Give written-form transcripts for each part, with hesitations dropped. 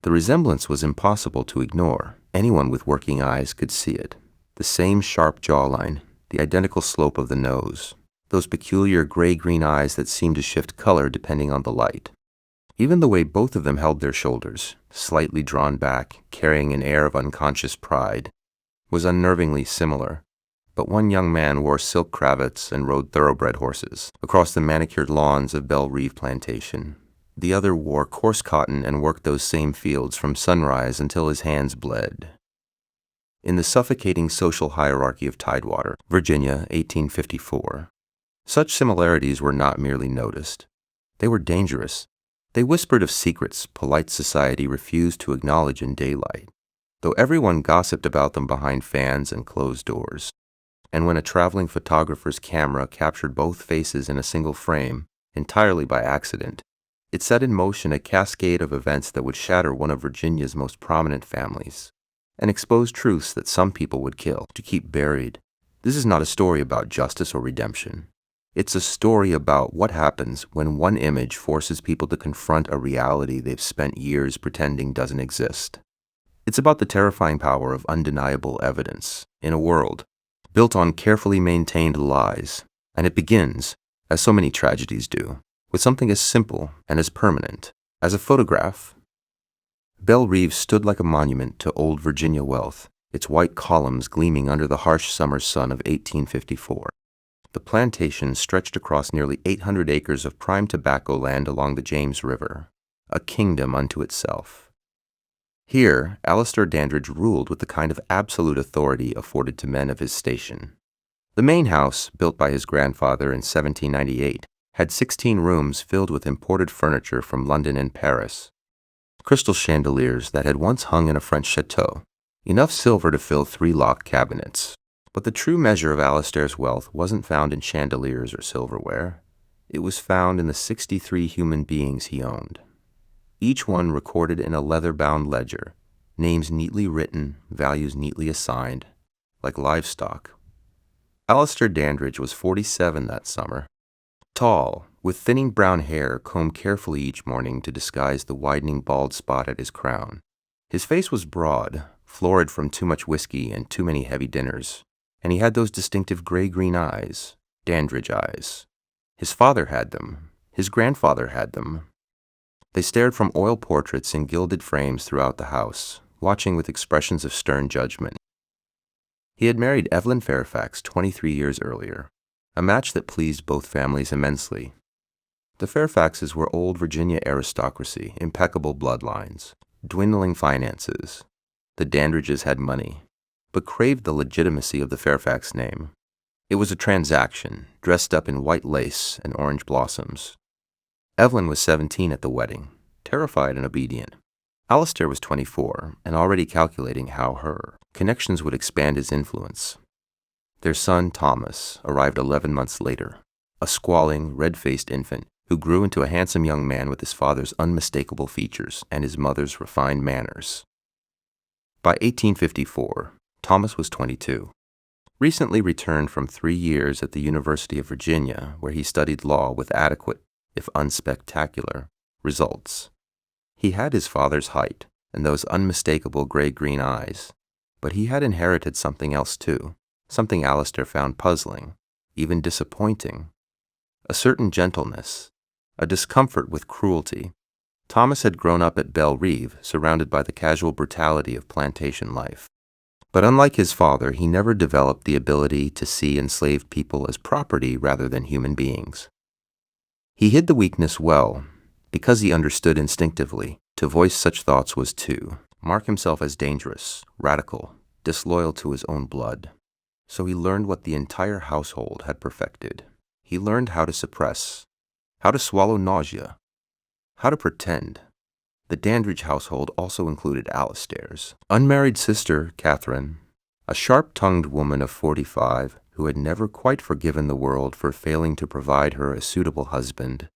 The resemblance was impossible to ignore. Anyone with working eyes could see it. The same sharp jawline, the identical slope of the nose, those peculiar gray-green eyes that seemed to shift color depending on the light. Even the way both of them held their shoulders, slightly drawn back, carrying an air of unconscious pride, was unnervingly similar. But one young man wore silk cravats and rode thoroughbred horses across the manicured lawns of Belle Reve Plantation. The other wore coarse cotton and worked those same fields from sunrise until his hands bled. In the suffocating social hierarchy of Tidewater, Virginia, 1854, such similarities were not merely noticed. They were dangerous. They whispered of secrets polite society refused to acknowledge in daylight, though everyone gossiped about them behind fans and closed doors. And when a traveling photographer's camera captured both faces in a single frame, entirely by accident, it set in motion a cascade of events that would shatter one of Virginia's most prominent families, and expose truths that some people would kill to keep buried. This is not a story about justice or redemption. It's a story about what happens when one image forces people to confront a reality they've spent years pretending doesn't exist. It's about the terrifying power of undeniable evidence in a world built on carefully maintained lies, and it begins, as so many tragedies do, with something as simple and as permanent as a photograph. Belle Reve stood like a monument to old Virginia wealth, its white columns gleaming under the harsh summer sun of 1854. The plantation stretched across nearly 800 acres of prime tobacco land along the James River, a kingdom unto itself. Here, Alistair Dandridge ruled with the kind of absolute authority afforded to men of his station. The main house, built by his grandfather in 1798, had 16 rooms filled with imported furniture from London and Paris, crystal chandeliers that had once hung in a French chateau, enough silver to fill 3 locked cabinets. But the true measure of Alistair's wealth wasn't found in chandeliers or silverware. It was found in the 63 human beings he owned. Each one recorded in a leather-bound ledger, names neatly written, values neatly assigned, like livestock. Alistair Dandridge was 47 that summer, tall, with thinning brown hair combed carefully each morning to disguise the widening bald spot at his crown. His face was broad, florid from too much whiskey and too many heavy dinners, and he had those distinctive gray-green eyes, Dandridge eyes. His father had them. His grandfather had them. They stared from oil portraits in gilded frames throughout the house, watching with expressions of stern judgment. He had married Evelyn Fairfax 23 years earlier, a match that pleased both families immensely. The Fairfaxes were old Virginia aristocracy, impeccable bloodlines, dwindling finances. The Dandridges had money, but craved the legitimacy of the Fairfax name. It was a transaction, dressed up in white lace and orange blossoms. Evelyn was 17 at the wedding, terrified and obedient. Alistair was 24 and already calculating how her connections would expand his influence. Their son, Thomas, arrived 11 months later, a squalling, red-faced infant who grew into a handsome young man with his father's unmistakable features and his mother's refined manners. By 1854, Thomas was 22. Recently returned from 3 years at the University of Virginia, where he studied law with adequate, if unspectacular, results. He had his father's height and those unmistakable gray-green eyes, but he had inherited something else too, something Alistair found puzzling, even disappointing. A certain gentleness, a discomfort with cruelty. Thomas had grown up at Belle Reve, surrounded by the casual brutality of plantation life. But unlike his father, he never developed the ability to see enslaved people as property rather than human beings. He hid the weakness well, because he understood instinctively to voice such thoughts was to mark himself as dangerous, radical, disloyal to his own blood. So he learned what the entire household had perfected. He learned how to suppress, how to swallow nausea, how to pretend. The Dandridge household also included Alistair's unmarried sister, Catherine, a sharp-tongued woman of 45 who had never quite forgiven the world for failing to provide her a suitable husband.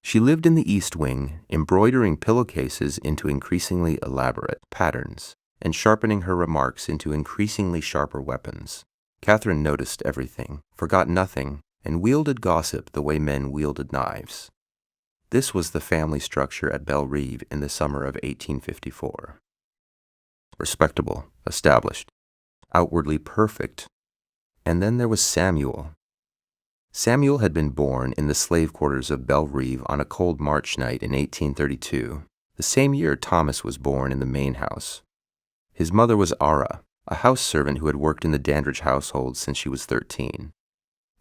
She lived in the East Wing, embroidering pillowcases into increasingly elaborate patterns and sharpening her remarks into increasingly sharper weapons. Catherine noticed everything, forgot nothing, and wielded gossip the way men wielded knives. This was the family structure at Belle Reve in the summer of 1854. Respectable, established, outwardly perfect. And then there was Samuel. Samuel had been born in the slave quarters of Belle Reve on a cold March night in 1832, the same year Thomas was born in the main house. His mother was Ara, a house servant who had worked in the Dandridge household since she was 13.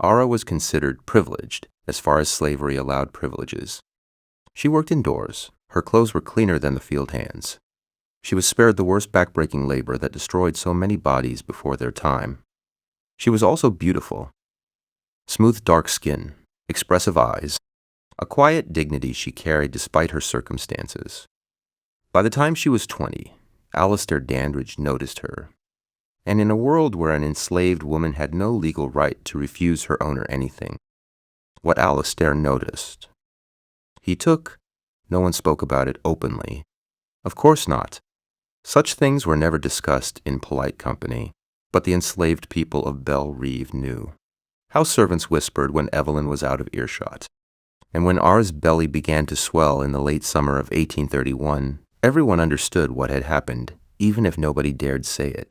Ara was considered privileged as far as slavery allowed privileges. She worked indoors. Her clothes were cleaner than the field hands. She was spared the worst backbreaking labor that destroyed so many bodies before their time. She was also beautiful. Smooth dark skin, expressive eyes, a quiet dignity she carried despite her circumstances. By the time she was 20, Alistair Dandridge noticed her. And in a world where an enslaved woman had no legal right to refuse her owner anything, what Alistair noticed. He took, no one spoke about it openly. Of course not. Such things were never discussed in polite company, but the enslaved people of Belle Reve knew. House servants whispered when Evelyn was out of earshot. And when Ara's belly began to swell in the late summer of 1831, everyone understood what had happened, even if nobody dared say it.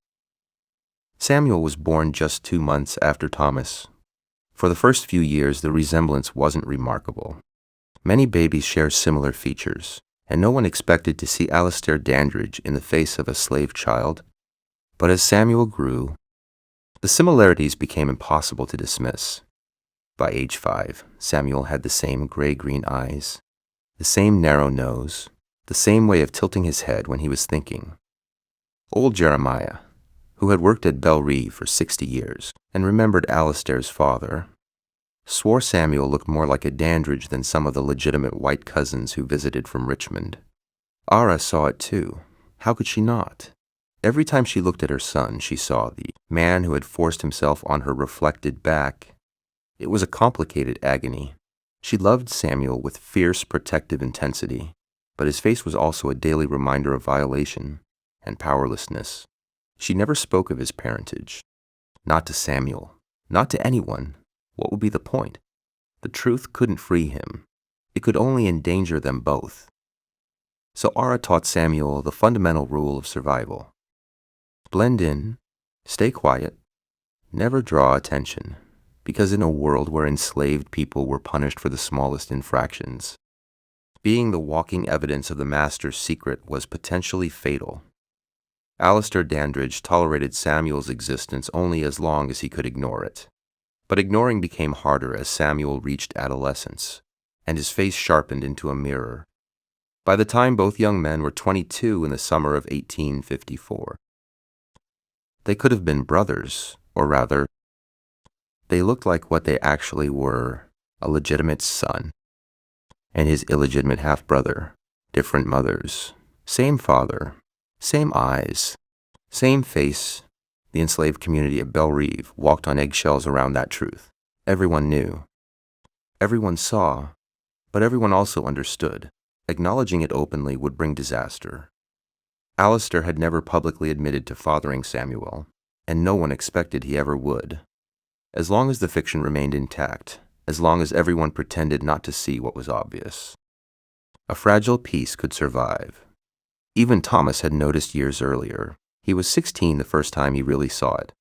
Samuel was born just 2 months after Thomas. For the first few years, the resemblance wasn't remarkable. Many babies share similar features, and no one expected to see Alistair Dandridge in the face of a slave child. But as Samuel grew, the similarities became impossible to dismiss. By age 5, Samuel had the same gray-green eyes, the same narrow nose, the same way of tilting his head when he was thinking. Old Jeremiah, who had worked at Belle Reve for 60 years and remembered Alistair's father, swore Samuel looked more like a Dandridge than some of the legitimate white cousins who visited from Richmond. Ara saw it too. How could she not? Every time she looked at her son, she saw the man who had forced himself on her reflected back. It was a complicated agony. She loved Samuel with fierce, protective intensity, but his face was also a daily reminder of violation and powerlessness. She never spoke of his parentage. Not to Samuel. Not to anyone. What would be the point? The truth couldn't free him. It could only endanger them both. So Ara taught Samuel the fundamental rule of survival. Blend in, stay quiet, never draw attention, because in a world where enslaved people were punished for the smallest infractions, being the walking evidence of the master's secret was potentially fatal. Alistair Dandridge tolerated Samuel's existence only as long as he could ignore it. But ignoring became harder as Samuel reached adolescence, and his face sharpened into a mirror. By the time both young men were 22 in the summer of 1854, they could have been brothers, or rather, they looked like what they actually were, a legitimate son and his illegitimate half-brother, different mothers, same father, same eyes, same face. The enslaved community at Belle Reve walked on eggshells around that truth. Everyone knew. Everyone saw, but everyone also understood. Acknowledging it openly would bring disaster. Alistair had never publicly admitted to fathering Samuel, and no one expected he ever would. As long as the fiction remained intact, as long as everyone pretended not to see what was obvious, a fragile peace could survive. Even Thomas had noticed years earlier. He was 16 the first time he really saw it,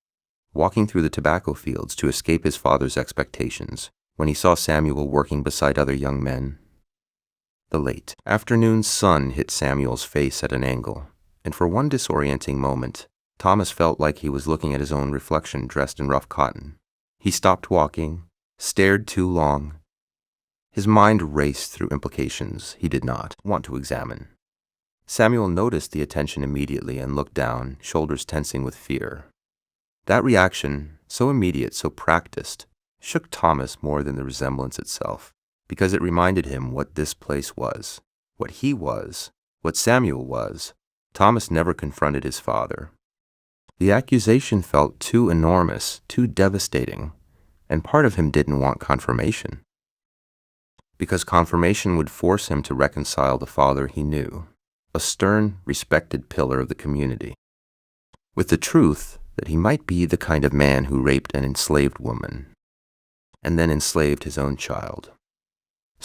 walking through the tobacco fields to escape his father's expectations when he saw Samuel working beside other young men. The late afternoon sun hit Samuel's face at an angle, and for one disorienting moment, Thomas felt like he was looking at his own reflection dressed in rough cotton. He stopped walking, stared too long. His mind raced through implications he did not want to examine. Samuel noticed the attention immediately and looked down, shoulders tensing with fear. That reaction, so immediate, so practiced, shook Thomas more than the resemblance itself, because it reminded him what this place was, what he was, what Samuel was. Thomas never confronted his father. The accusation felt too enormous, too devastating, and part of him didn't want confirmation, because confirmation would force him to reconcile the father he knew, a stern, respected pillar of the community, with the truth that he might be the kind of man who raped an enslaved woman, and then enslaved his own child.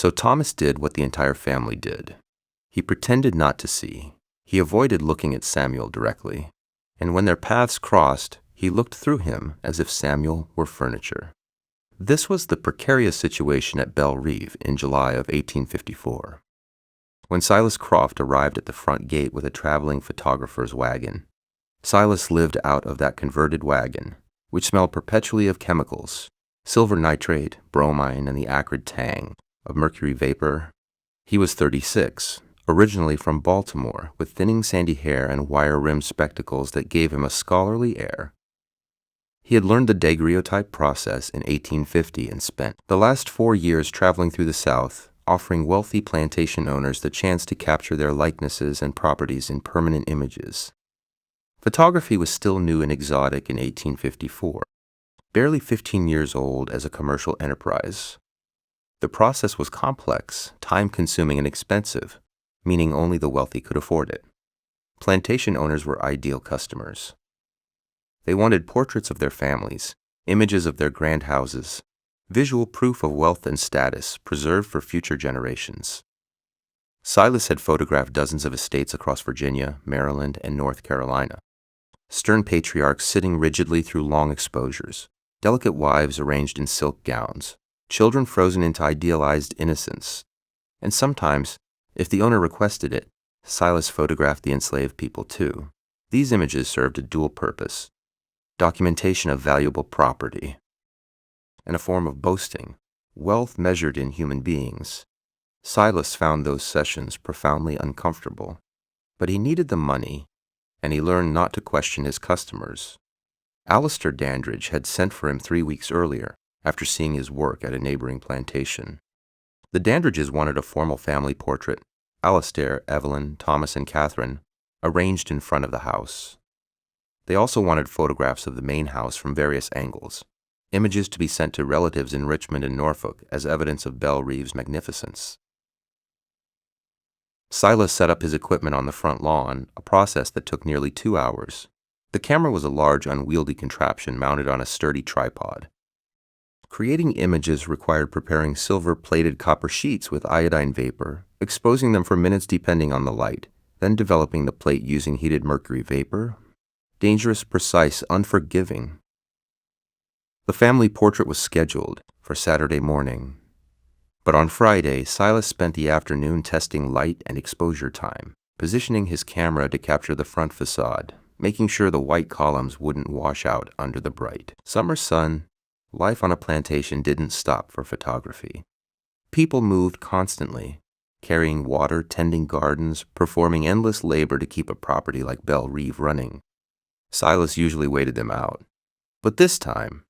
So Thomas did what the entire family did. He pretended not to see. He avoided looking at Samuel directly, and when their paths crossed, he looked through him as if Samuel were furniture. This was the precarious situation at Belle Reve in July of 1854. When Silas Croft arrived at the front gate with a traveling photographer's wagon, Silas lived out of that converted wagon, which smelled perpetually of chemicals, silver nitrate, bromine, and the acrid tang of mercury vapor. He was 36, originally from Baltimore, with thinning sandy hair and wire-rimmed spectacles that gave him a scholarly air. He had learned the daguerreotype process in 1850 and spent the last 4 years traveling through the South, offering wealthy plantation owners the chance to capture their likenesses and properties in permanent images. Photography was still new and exotic in 1854, barely 15 years old as a commercial enterprise. The process was complex, time-consuming, and expensive, meaning only the wealthy could afford it. Plantation owners were ideal customers. They wanted portraits of their families, images of their grand houses, visual proof of wealth and status preserved for future generations. Silas had photographed dozens of estates across Virginia, Maryland, and North Carolina. Stern patriarchs sitting rigidly through long exposures, delicate wives arranged in silk gowns, children frozen into idealized innocence, and sometimes, if the owner requested it, Silas photographed the enslaved people too. These images served a dual purpose: documentation of valuable property, and a form of boasting, wealth measured in human beings. Silas found those sessions profoundly uncomfortable, but he needed the money, and he learned not to question his customers. Alistair Dandridge had sent for him 3 weeks earlier, after seeing his work at a neighboring plantation. The Dandridges wanted a formal family portrait, Alistair, Evelyn, Thomas, and Catherine, arranged in front of the house. They also wanted photographs of the main house from various angles, images to be sent to relatives in Richmond and Norfolk as evidence of Belle Reve's magnificence. Silas set up his equipment on the front lawn, a process that took nearly 2 hours. The camera was a large, unwieldy contraption mounted on a sturdy tripod. Creating images required preparing silver-plated copper sheets with iodine vapor, exposing them for minutes depending on the light, then developing the plate using heated mercury vapor. Dangerous, precise, unforgiving. The family portrait was scheduled for Saturday morning. But on Friday, Silas spent the afternoon testing light and exposure time, positioning his camera to capture the front facade, making sure the white columns wouldn't wash out under the bright summer sun. Life on a plantation didn't stop for photography. People moved constantly, carrying water, tending gardens, performing endless labor to keep a property like Belle Reve running. Silas usually waited them out. But this time,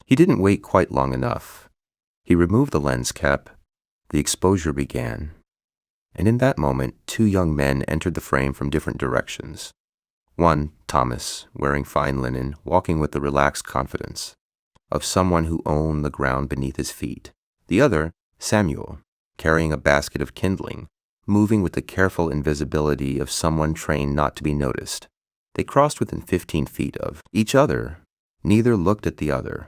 he didn't wait quite long enough. He removed the lens cap. The exposure began. And in that moment, 2 young men entered the frame from different directions. One, Thomas, wearing fine linen, walking with the relaxed confidence of someone who owned the ground beneath his feet. The other, Samuel, carrying a basket of kindling, moving with the careful invisibility of someone trained not to be noticed. They crossed within 15 feet of each other. Neither looked at the other.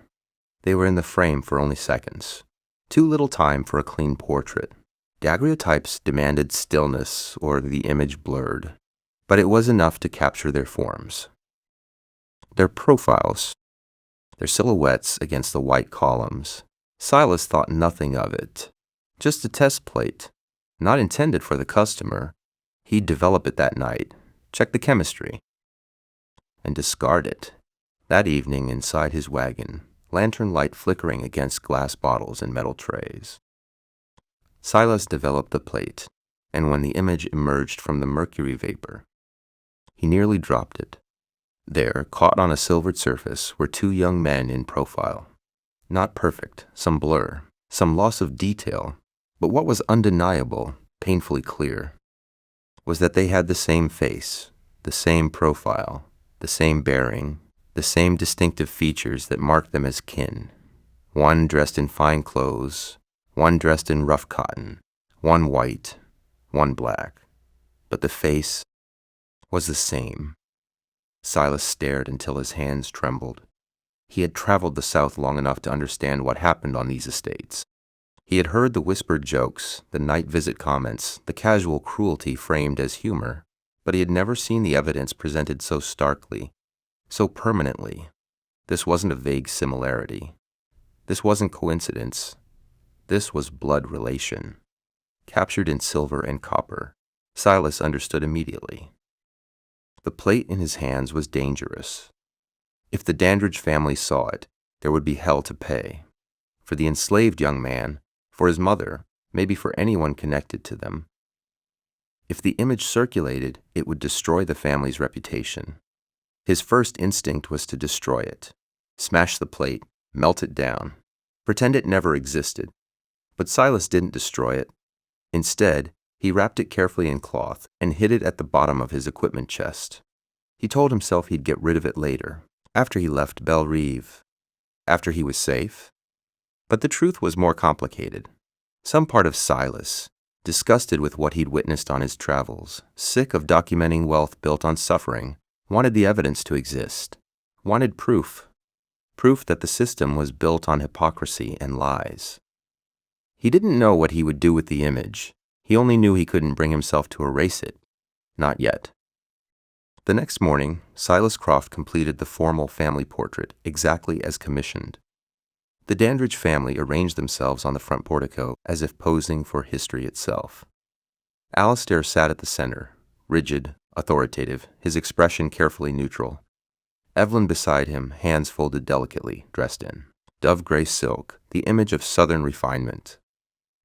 They were in the frame for only seconds. Too little time for a clean portrait. Daguerreotypes demanded stillness or the image blurred, but it was enough to capture their forms, their profiles, their silhouettes against the white columns. Silas thought nothing of it. Just a test plate, not intended for the customer. He'd develop it that night, check the chemistry, and discard it. That evening, inside his wagon, lantern light flickering against glass bottles and metal trays, Silas developed the plate, and when the image emerged from the mercury vapor, he nearly dropped it. There, caught on a silvered surface, were 2 young men in profile. Not perfect, some blur, some loss of detail, but what was undeniable, painfully clear, was that they had the same face, the same profile, the same bearing, the same distinctive features that marked them as kin. One dressed in fine clothes, one dressed in rough cotton, one white, one black. But the face was the same. Silas stared until his hands trembled. He had traveled the South long enough to understand what happened on these estates. He had heard the whispered jokes, the night visit comments, the casual cruelty framed as humor, but he had never seen the evidence presented so starkly, so permanently. This wasn't a vague similarity. This wasn't coincidence. This was blood relation, captured in silver and copper. Silas understood immediately. The plate in his hands was dangerous. If the Dandridge family saw it, there would be hell to pay. For the enslaved young man, for his mother, maybe for anyone connected to them. If the image circulated, it would destroy the family's reputation. His first instinct was to destroy it, smash the plate, melt it down, pretend it never existed. But Silas didn't destroy it. Instead, he wrapped it carefully in cloth and hid it at the bottom of his equipment chest. He told himself he'd get rid of it later, after he left Belle Reve, after he was safe. But the truth was more complicated. Some part of Silas, disgusted with what he'd witnessed on his travels, sick of documenting wealth built on suffering, wanted the evidence to exist, wanted proof that the system was built on hypocrisy and lies. He didn't know what he would do with the image. He only knew he couldn't bring himself to erase it. Not yet. The next morning, Silas Croft completed the formal family portrait exactly as commissioned. The Dandridge family arranged themselves on the front portico as if posing for history itself. Alistair sat at the center, rigid, authoritative, his expression carefully neutral. Evelyn beside him, hands folded delicately, dressed in dove-gray silk, the image of southern refinement.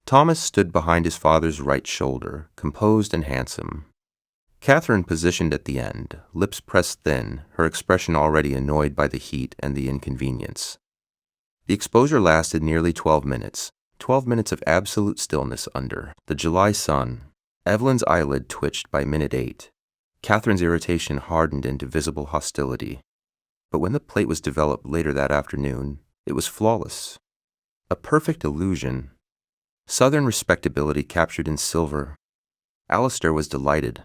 Thomas stood behind his father's right shoulder, composed and handsome. Catherine positioned at the end, lips pressed thin, her expression already annoyed by the heat and the inconvenience. The exposure lasted nearly 12 minutes, 12 minutes of absolute stillness under the July sun. Evelyn's eyelid twitched by minute 8. Catherine's irritation hardened into visible hostility. But when the plate was developed later that afternoon, it was flawless. A perfect illusion. Southern respectability captured in silver. Alistair was delighted.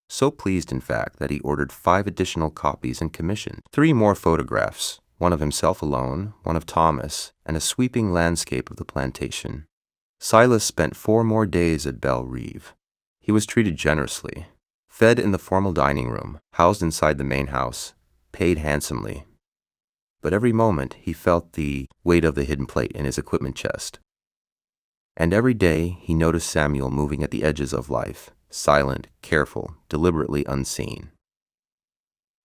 So pleased, in fact, that he ordered 5 additional copies and commissioned 3 more photographs, one of himself alone, one of Thomas, and a sweeping landscape of the plantation. Silas spent 4 more days at Belle Reve. He was treated generously, fed in the formal dining room, housed inside the main house, paid handsomely. But every moment he felt the weight of the hidden plate in his equipment chest. And every day he noticed Samuel moving at the edges of life, silent, careful, deliberately unseen.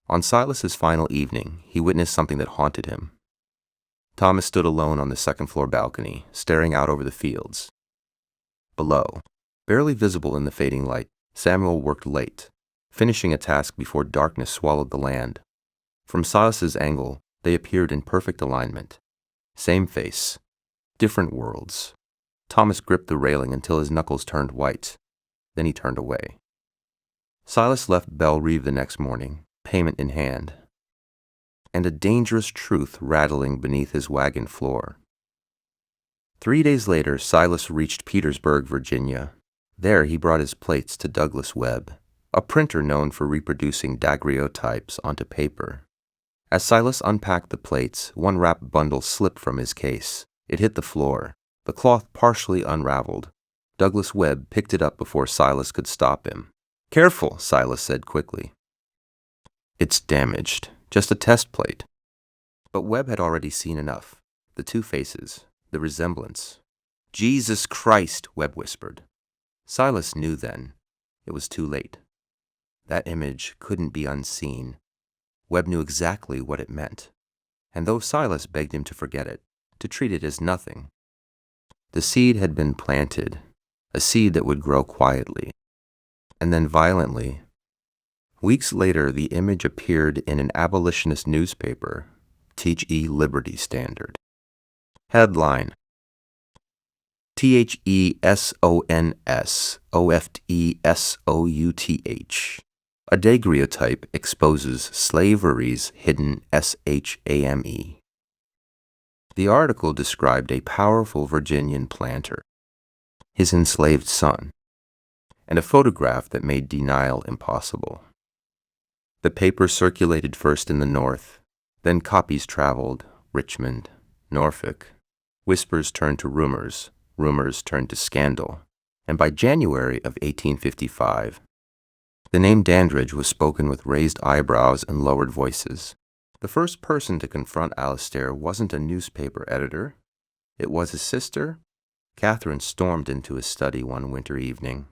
On Silas's final evening, he witnessed something that haunted him. Thomas stood alone on the second-floor balcony, staring out over the fields. Below, barely visible in the fading light, Samuel worked late, finishing a task before darkness swallowed the land. From Silas's angle, they appeared in perfect alignment. Same face, different worlds. Thomas gripped the railing until his knuckles turned white. Then he turned away. Silas left Belle Reve the next morning, payment in hand, and a dangerous truth rattling beneath his wagon floor. 3 days later, Silas reached Petersburg, Virginia. There he brought his plates to Douglas Webb, a printer known for reproducing daguerreotypes onto paper. As Silas unpacked the plates, one wrapped bundle slipped from his case. It hit the floor. The cloth partially unraveled. Douglas Webb picked it up before Silas could stop him. "Careful," Silas said quickly. "It's damaged. Just a test plate." But Webb had already seen enough. The 2 faces, the resemblance. "Jesus Christ," Webb whispered. Silas knew then. It was too late. That image couldn't be unseen. Webb knew exactly what it meant. And though Silas begged him to forget it, to treat it as nothing, the seed had been planted, a seed that would grow quietly, and then violently. Weeks later, the image appeared in an abolitionist newspaper, THE Liberty Standard. Headline: THESONSOFTESOUTH. A daguerreotype exposes slavery's hidden SHAME. The article described a powerful Virginian planter, his enslaved son, and a photograph that made denial impossible. The paper circulated first in the North, then copies traveled, Richmond, Norfolk. Whispers turned to rumors, rumors turned to scandal, and by January of 1855, the name Dandridge was spoken with raised eyebrows and lowered voices. The first person to confront Alistair wasn't a newspaper editor. It was his sister. Catherine stormed into his study one winter evening.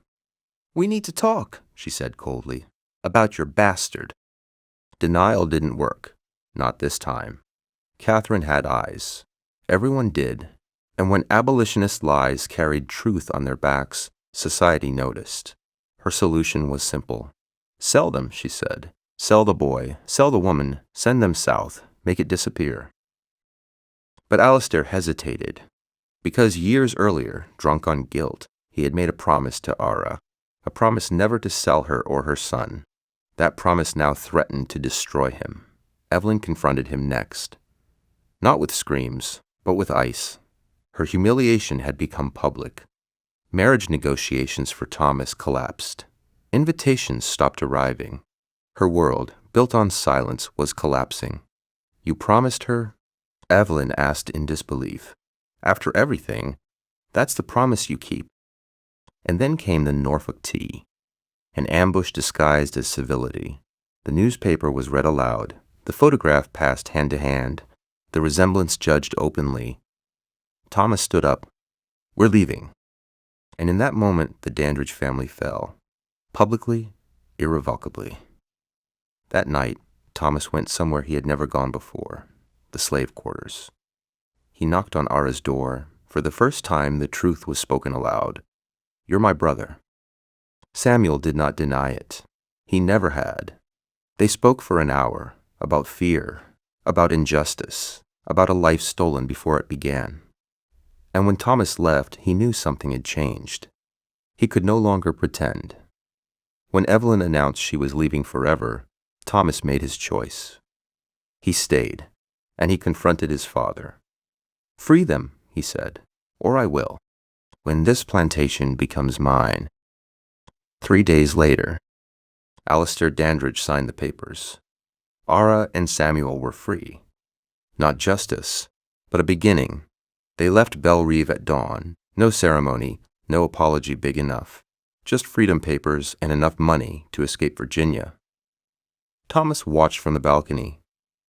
"We need to talk," she said coldly, "about your bastard." Denial didn't work. Not this time. Catherine had eyes. Everyone did. And when abolitionist lies carried truth on their backs, society noticed. Her solution was simple. "Sell them," she said. "Sell the boy, sell the woman, send them south, make it disappear." But Alistair hesitated, because years earlier, drunk on guilt, he had made a promise to Ara, a promise never to sell her or her son. That promise now threatened to destroy him. Evelyn confronted him next. Not with screams, but with ice. Her humiliation had become public. Marriage negotiations for Thomas collapsed. Invitations stopped arriving. Her world, built on silence, was collapsing. "You promised her?" Evelyn asked in disbelief. "After everything, that's the promise you keep." And then came the Norfolk tea, an ambush disguised as civility. The newspaper was read aloud. The photograph passed hand to hand. The resemblance judged openly. Thomas stood up. "We're leaving." And in that moment, the Dandridge family fell. Publicly, irrevocably. That night, Thomas went somewhere he had never gone before, the slave quarters. He knocked on Ara's door. For the first time, the truth was spoken aloud. "You're my brother." Samuel did not deny it. He never had. They spoke for an hour, about fear, about injustice, about a life stolen before it began. And when Thomas left, he knew something had changed. He could no longer pretend. When Evelyn announced she was leaving forever, Thomas made his choice. He stayed, and he confronted his father. "Free them," he said, "or I will. When this plantation becomes mine." 3 days later, Alistair Dandridge signed the papers. Ara and Samuel were free. Not justice, but a beginning. They left Bellerive at dawn. No ceremony, no apology big enough. Just freedom papers and enough money to escape Virginia. Thomas watched from the balcony.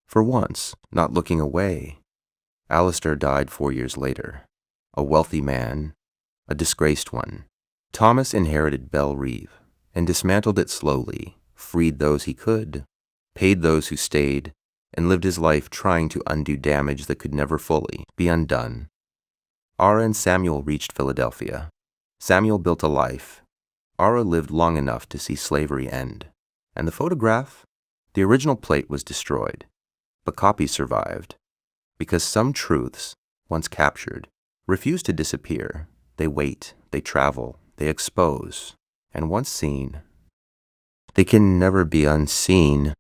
For once, not looking away. Alistair died 4 years later. A wealthy man, a disgraced one. Thomas inherited Bellerive and dismantled it slowly, freed those he could, paid those who stayed, and lived his life trying to undo damage that could never fully be undone. Ara and Samuel reached Philadelphia. Samuel built a life. Ara lived long enough to see slavery end. And the photograph? The original plate was destroyed, but copies survived. Because some truths, once captured, refuse to disappear. They wait, they travel, they expose, and once seen, they can never be unseen.